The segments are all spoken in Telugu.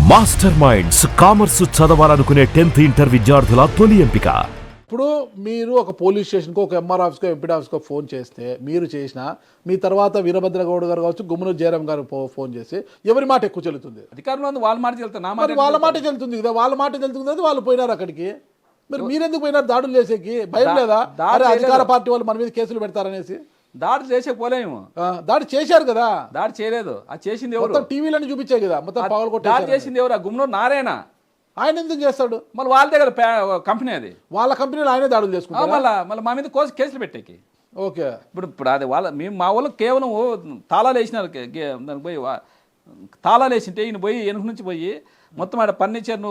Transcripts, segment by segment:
మాస్టర్ మైండ్స్ కామర్స్ చదవాలనుకునే 10th ఇంటర్ విద్యార్థుల తొలి ఎంపిక. ఇప్పుడు మీరు ఒక పోలీస్ స్టేషన్కో ఒక ఎంఆర్ ఆఫీస్కో ఎంపీడీ ఆఫీస్కో ఫోన్ చేస్తే మీరు చేసిన మీ తర్వాత వీరభద్ర గౌడ్ గారు కావచ్చు గుమ్మనూరు జయరాం గారు ఫోన్ చేసి ఎవరి మాట ఎక్కువ చెల్లుతుంది? అధికారంలో ఉంది వాళ్ళ మాట చెల్లుతుంది, నా మరి మాట వాళ్ళ మాట చెల్లుతుంది కదా, వాళ్ళ మాట చెల్లుతుంది కదా, వాళ్ళు పోయినారు అక్కడికి. మరి మీరెందుకు పోయినారు దాడులు చేసేకి? భయం లేదా? అరే అధికార పార్టీ వాళ్ళు మన మీద కేసులు పెడతారనేసి. దాడి చేసే పోలేము. దాడి చేశారు కదా. దాడి చేయలేదు, అది చేసింది ఎవరు? మొత్తం టీవీలని చూపించాయి కదా, మొత్తం పగలు దాడి కొట్టారు. చేసింది ఎవరు? గుమ్మనూరు నారాయణ. ఆయన ఎందుకు చేస్తాడు? మళ్ళీ వాళ్ళదే కదా కంపెనీ అది. వాళ్ళ కంపెనీలో ఆయనే దాడులు చేసుకుంటారు. మళ్ళీ మా మీద కేసులు పెట్టేకి. ఓకే, ఇప్పుడు అది మేము మా వాళ్ళు కేవలం తాళాలు వేసినారు. దానికి పోయి తాళాలు వేసింటే ఈయన పోయి వెనుక నుంచి పోయి మొత్తం ఆడ ఫర్నిచర్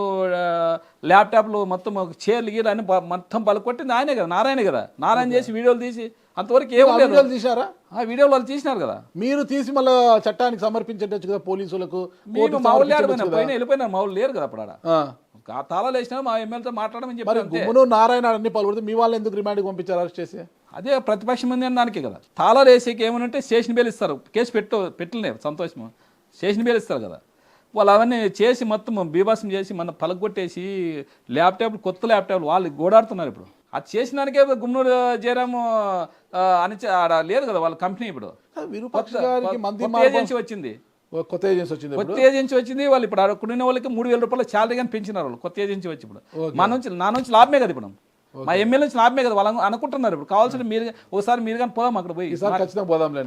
ల్యాప్టాప్లు మొత్తం చైర్లు గీరు అని మొత్తం పలుకొట్టింది ఆయనే కదా, నారాయణ కదా. నారాయణ చేసి వీడియోలు తీసి అంతవరకు వీడియోలు తీశారా? ఆ వీడియోలు వాళ్ళు తీసినారు కదా. మీరు తీసి మళ్ళీ చట్టానికి సమర్పించవచ్చు కదా పోలీసులకు. మేము మా వాళ్ళు పైన వెళ్ళిపోయినారు, మా వాళ్ళు లేరు కదా అప్పుడు ఆడ. ఆ తాళాలు వేసినా మా ఎమ్మెల్యేతో మాట్లాడమని చెప్పారు. గుమ్మనూరు నారాయణ అన్ని పాల్గొడితే మీ వాళ్ళు ఎందుకు రిమాండ్కి పంపించారు అరెస్ట్ చేసి? అదే ప్రతిపక్షం ఉంది అని దానికే కదా. తాళాలు వేసేకి ఏమనంటే స్టేషన్ బెయిల్ ఇస్తారు, కేసు పెట్టలేరు, సంతోషం. స్టేషన్ బెయిల్ ఇస్తారు కదా. వాళ్ళు అవన్నీ చేసి మొత్తం బీభాసం చేసి మన పలగొట్టేసి ల్యాప్టాప్లు, కొత్త ల్యాప్టాప్లు వాళ్ళు గోడాడుతున్నారు. ఇప్పుడు అది చేసినానికే గుమ్మనూరు జయరాము అని ఆడ లేదు కదా వాళ్ళ కంపెనీ. ఇప్పుడు ఏజెన్సీ వచ్చింది, కొత్త ఏజెన్సీ వచ్చింది. కొత్త ఏజెన్సీ వచ్చింది. వాళ్ళు ఇప్పుడు అక్కడ ఉన్న వాళ్ళకి 3,000 రూపాయలు శాలరీ కానీ పెంచినారు వాళ్ళు. కొత్త ఏజెన్సీ వచ్చి ఇప్పుడు నా నుంచి లాభమే కదా. ఇప్పుడు మా ఎమ్మెల్యే నుంచి లాభమే కదా వాళ్ళు అనుకుంటున్నారు. ఇప్పుడు కావాల్సిన మీరు ఒకసారి మీరు కానీ పోదాం అక్కడ పోయి,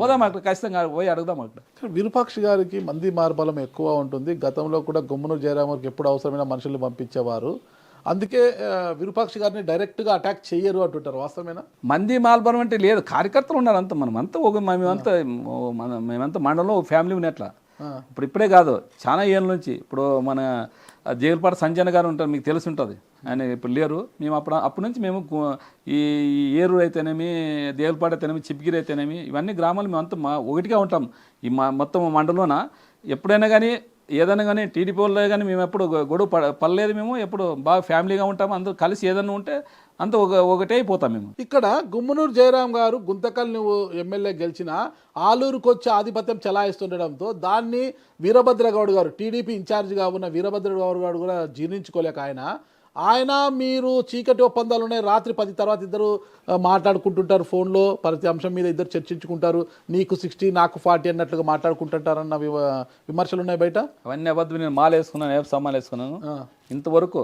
పోదాం అక్కడ ఖచ్చితంగా పోయి అడుగుదాం అక్కడ. విరూపాక్ష గారికి మంది మార్బలం ఎక్కువ ఉంటుంది. గతంలో కూడా గుమ్మనూరు జయరామకి ఎప్పుడు అవసరమైన మనుషుల్ని పంపించేవారు. అందుకే విరూపాక్ష గారిని డైరెక్ట్గా అటాక్ చేయరు అంటుంటారు, వాస్తవమేనా? మంది మాల్బరం అంటే లేదు, కార్యకర్తలు ఉన్నారు అంత. మేమంతా మండలంలో ఫ్యామిలీ ఉన్నట్లా. ఇప్పుడే కాదు, చాలా ఏళ్ళ నుంచి. ఇప్పుడు మన జైలుపాట సంజయ్ గారు ఉంటారు, మీకు తెలిసి ఉంటుంది. ఆయన ఇప్పుడు లేరు. మేము అప్పటి నుంచి మేము ఈ ఏరూరు అయితేనేమి, దేవులపాట అయితేనేమి, చిప్గిరి అయితేనేమి, ఇవన్నీ గ్రామాలు మేము అంతా ఒకటిగా ఉంటాం. ఈ మొత్తం మండలంలోన ఎప్పుడైనా కానీ ఏదైనా కానీ టీడీపీ వాళ్ళు కానీ మేము ఎప్పుడు గొడవ పడలేదు. మేము ఎప్పుడు బాగా ఫ్యామిలీగా ఉంటాము, అందరూ కలిసి ఏదైనా ఉంటే అంత ఒకటే అయిపోతాం మేము. ఇక్కడ గుమ్మనూరు జయరాం గారు గుంతకల్ నువ్వు ఎమ్మెల్యే గెలిచిన ఆలూరుకు వచ్చి ఆధిపత్యం చెలాయిస్తుండడంతో దాన్ని వీరభద్ర గౌడ్ గారు, టీడీపీ ఇన్ఛార్జిగా ఉన్న వీరభద్ర గౌడ్ గారు కూడా జీర్ణించుకోలేక ఆయన మీరు చీకటి ఒప్పందాలు ఉన్నాయి, రాత్రి 10 తర్వాత ఇద్దరు మాట్లాడుకుంటుంటారు ఫోన్లో, ప్రతి అంశం మీద ఇద్దరు చర్చించుకుంటారు, నీకు 60 నాకు 40 అన్నట్లుగా మాట్లాడుకుంటుంటారన్న విమర్శలు ఉన్నాయి బయట. అవన్నీ అబద్ధం. నేను మాల వేసుకున్నాను, ఏ సమ్మాలు వేసుకున్నాను. ఇంతవరకు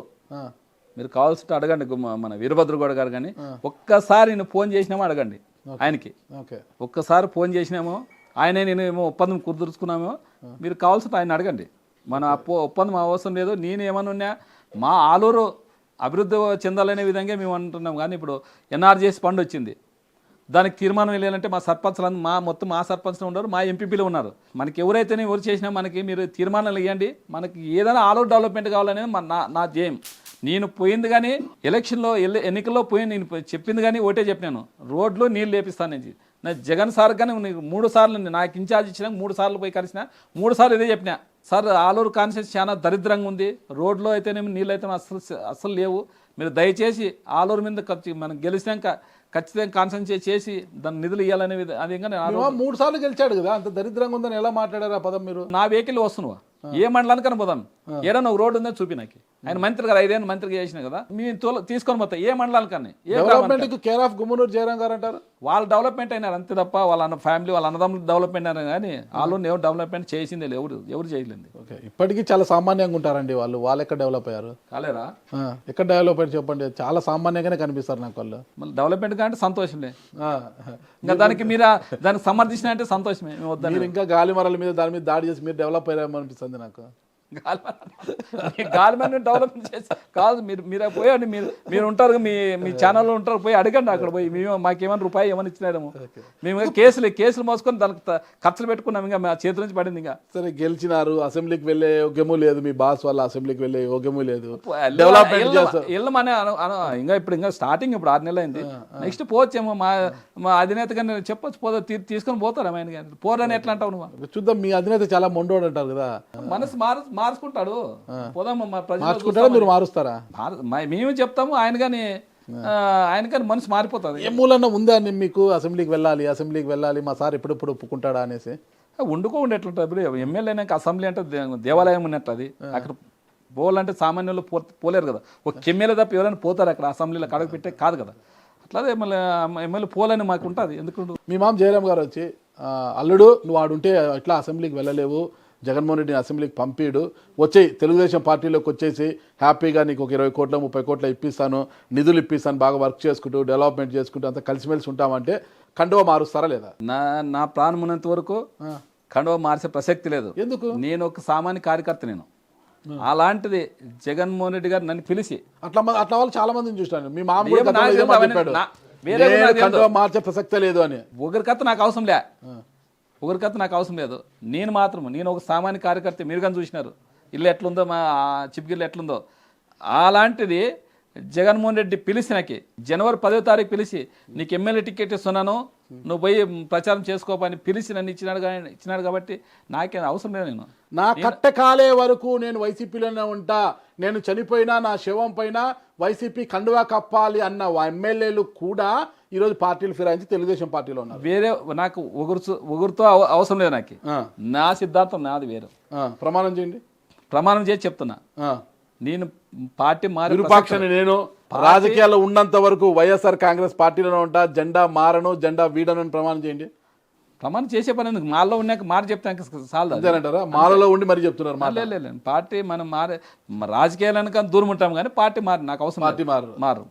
మీరు కావాల్సి అడగండి మన వీరభద్ర గౌడ్ గారు కానీ. ఒక్కసారి నేను ఫోన్ చేసినామో అడగండి ఆయనకి. ఒక్కసారి ఫోన్ చేసినామో ఆయనే నేను ఏమో ఒప్పందం కుదుర్చుకున్నామో, మీరు కావాల్సి ఆయన అడగండి. మన ఒప్పందం అవసరం లేదు. నేను ఏమన్నా మా ఆలూరు అభివృద్ధి చెందాలనే విధంగా మేము అంటున్నాం. కానీ ఇప్పుడు ఎన్ఆర్జీఎస్ ఫండ్ వచ్చింది, దానికి తీర్మానం వెళ్ళాలంటే మా సర్పంచ్లు మొత్తం మా సర్పంచ్లు ఉన్నారు, మా ఎంపీపీలు ఉన్నారు. మనకి ఎవరైతేనే ఎవరు చేసినా మనకి మీరు తీర్మానాలు ఇవ్వండి. మనకి ఏదైనా ఆలూరు డెవలప్మెంట్ కావాలనేది నా ధ్యేయం. నేను పోయింది కానీ ఎలక్షన్లో ఎన్నికల్లో పోయి నేను చెప్పింది కానీ ఒకటే చెప్పినాను, రోడ్లు నీళ్ళు లేపిస్తానని. నా జగన్ సార్ కానీ 3 సార్లు నాకు ఇన్ఛార్జ్ ఇచ్చినా 3 సార్లు పోయి కలిసిన 3 సార్లు ఇదే చెప్పినా, సార్ ఆలూరు కాన్స్టిట్యూన్సీ చాలా దరిద్రంగా ఉంది, రోడ్లో అయితేనేమి నీళ్ళు అయితే అస్సలు లేవు, మీరు దయచేసి ఆలూరు మీద మనం గెలిచినాక ఖచ్చితంగా కాన్సన్ట్రేట్ చేసి దాని నిధులు ఇవ్వాలనే విధంగా. 3 సార్లు గెలిచాడు కదా, అంత దరిద్రంగా ఉందని ఎలా మాట్లాడారు ఆ పదం మీరు? నా వెహికల్ వస్తున్నావా ఏ మండలానికన్నా పోదాం, ఏదైనా ఒక రోడ్డు ఉందని చూపి నాకు. ఆయన మంత్రి కదా, 5 ఏళ్ళు మంత్రిగా చేసిన కదా, మేము తీసుకొని పోతాం ఏ మండలానికన్నా. కేర్ ఆఫ్ గుమ్మనూరు జయరాం గారు అంటారు. వాళ్ళు డెవలప్మెంట్ అయినారు అంతే తప్ప వాళ్ళ ఫ్యామిలీ వాళ్ళ అన్నదమ్ములు డెవలప్మెంట్ అయినారు కానీ వాళ్ళు ఎవరు డెవలప్మెంట్ చేసిందే ఎవరు చేయలేదు. ఓకే, ఇప్పటికీ చాలా సామాన్యంగా ఉంటారండి వాళ్ళు ఎక్కడ డెవలప్ అయ్యారు? కాలేరా? ఎక్కడ డెవలప్ అయ్యారు చెప్పండి? చాలా సామాన్యంగానే కనిపిస్తారు నాకు వాళ్ళు. మళ్ళీ డెవలప్మెంట్ అంటే సంతోషంలే, ఇంకా దానికి సమర్థించిన అంటే సంతోషమే. మీరు ఇంకా గాలి మరల మీద దాని మీద దాడి చేసి మీరు డెవలప్ అయ్యారేమో అనిపిస్తుంది నాకు. గాలిమన్ డెవలప్మెంట్ చేసి కాదు, మీరు పోయండి, మీరు ఉంటారు, మీ ఛానల్లో ఉంటారు, పోయి అడగండి అక్కడ పోయి. మేము మాకేమైనా రూపాయి ఏమైనా ఇచ్చినారేమో. మేము కేసులు మోసుకొని దానికి ఖర్చులు పెట్టుకున్నాం, ఇంకా మా చేతి నుంచి పడింది. ఇంకా సరే గెలిచినారు, అసెంబ్లీకి వెళ్ళే యోగ్యము లేదు, మీ బాస్ వల్ల అసెంబ్లీకి వెళ్ళే యోగ్యము లేదు, వెళ్ళమనే ఇంకా ఇప్పుడు స్టార్టింగ్ ఇప్పుడు 6 నెలలు అయింది. నెక్స్ట్ పోవచ్చేమో మా అధినేత కానీ చెప్పొచ్చు, తీసుకొని పోతారు ఆయన కానీ. పోరని ఎట్లా అంటావు నువ్వు? చూద్దాం, మీ అధినేత చాలా మొండోడు అంటారు కదా. మనసు మార్చుకుంటాడు, పోదాం. మీరు మారుస్తారా? మేము చెప్తాము, ఆయన కానీ మనసు మారిపోతుంది. ఏ మూలన్నా ఉందా మీకు అసెంబ్లీకి వెళ్ళాలి మా సార్ ఎప్పుడెప్పుడు ఒప్పుకుంటాడా అనేసి? ఉండేట్లుంటుంది. ఇప్పుడు ఎమ్మెల్యే అయినాక అసెంబ్లీ అంటే దేవాలయం ఉన్నట్టు, అది అక్కడ పోవాలంటే సామాన్యులు పోలేరు కదా. ఒక ఎమ్మెల్యే తప్ప ఎవరైనా పోతారు అక్కడ అసెంబ్లీలో కడగ పెట్టే కాదు కదా. అట్లాగే ఎమ్మెల్యే పోలని మాకు ఉంటుంది. ఎందుకు మీ మామ జయరాం గారు వచ్చి అల్లుడు నువ్వు ఆడుంటే ఇట్లా అసెంబ్లీకి వెళ్ళలేవు, జగన్మోహన్ రెడ్డిని అసెంబ్లీకి పంపిడు, వచ్చేయి తెలుగుదేశం పార్టీలోకి వచ్చేసి హ్యాపీగా నీకు ఒక 20 కోట్ల 30 కోట్ల ఇప్పిస్తాను, నిధులు ఇప్పిస్తాను, బాగా వర్క్ చేసుకుంటూ డెవలప్మెంట్ చేసుకుంటూ అంతా కలిసిమెలిసి ఉంటామంటే కండువా మారుస్తారా లేదా? నా ప్రాణం ఉన్నంత వరకు కండువా మార్చే ప్రసక్తి లేదు. ఎందుకు? నేను ఒక సామాన్య కార్యకర్త. నేను అలాంటిది జగన్మోహన్ రెడ్డి గారు నన్ను పిలిచి అట్లా వాళ్ళు చాలా మందిని చూస్తాను. మీ మామ కూడా గతంలో ఇదే మాట చెప్పాడు, నేను కండువా మార్చే ప్రసక్తే లేదు అని. ఒకరికత్త నాకు అవసరం లే, ఒకరికత్త నాకు అవసరం లేదు. నేను ఒక సామాన్య కార్యకర్త. మీరు కానీ చూసినారు ఇల్లు ఎట్లుందో, మా చిప్గిల్లు ఎట్లుందో. అలాంటిది జగన్మోహన్ రెడ్డి పిలిచి నాకు జనవరి 10వ తారీఖు పిలిచి నీకు ఎమ్మెల్యే టికెట్ ఇస్తున్నాను, నువ్వు పోయి ప్రచారం చేసుకోపని పిలిచి నన్ను ఇచ్చినాడు కాబట్టి నాకేం అవసరం లేదు. నేను నా కట్ట కాలే వరకు నేను వైసీపీలోనే ఉంటా, నేను చనిపోయినా నా శవం పైన వైసీపీ కండువా కప్పాలి అన్న ఎమ్మెల్యేలు కూడా ఈరోజు పార్టీలు ఫిరాయించి తెలుగుదేశం పార్టీలో ఉన్నారు. వేరే నాకు ఒకరితో అవసరం లేదు. నాకు నా సిద్ధాంతం నాది వేరు. ప్రమాణం చేయండి. ప్రమాణం చేసి చెప్తున్నా, నేను పార్టీ విరూపాక్షని నేను రాజకీయాల్లో ఉన్నంత వరకు వైఎస్ఆర్ కాంగ్రెస్ పార్టీలోనే ఉంటా, జెండా మారను, జెండా వీడను అని ప్రమాణం చేయండి. ప్రమాణం చేసే పని ఎందుకు? మాల్లో ఉన్నాక మాట చెప్తాను చాలు. అంతేనంటారా? మాలలో ఉండి మరి చెప్తున్నారు. లేదు, పార్టీ మనం రాజకీయాలనుక దూరం ఉంటాం కానీ పార్టీ నాకు అవసరం. పార్టీ మారు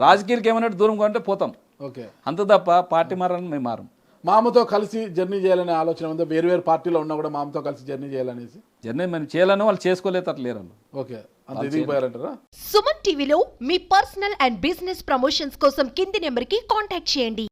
రాజకీయాలకి ఏమన్నట్టు దూరం కొంటే పోతాం, ఓకే, అంత తప్ప పార్టీ మారని మేము మారం. మామతో కలిసి జర్నీ చేయాలనే ఆలోచన ఉందా? వేరు పార్టీలో ఉన్నా కూడా మామతో కలిసి జర్నీ చేయాలనేసి. జర్నీ మేము చేయాలని వాళ్ళు చేసుకోలేదు, అట్లా లేరు. ఓకే, అంత ఎదిగిపోయారంటారా? సుమన్ టీవీలో మీ పర్సనల్ అండ్ బిజినెస్ ప్రమోషన్స్ కోసం కింది నెంబర్కి కాంటాక్ట్ చేయండి.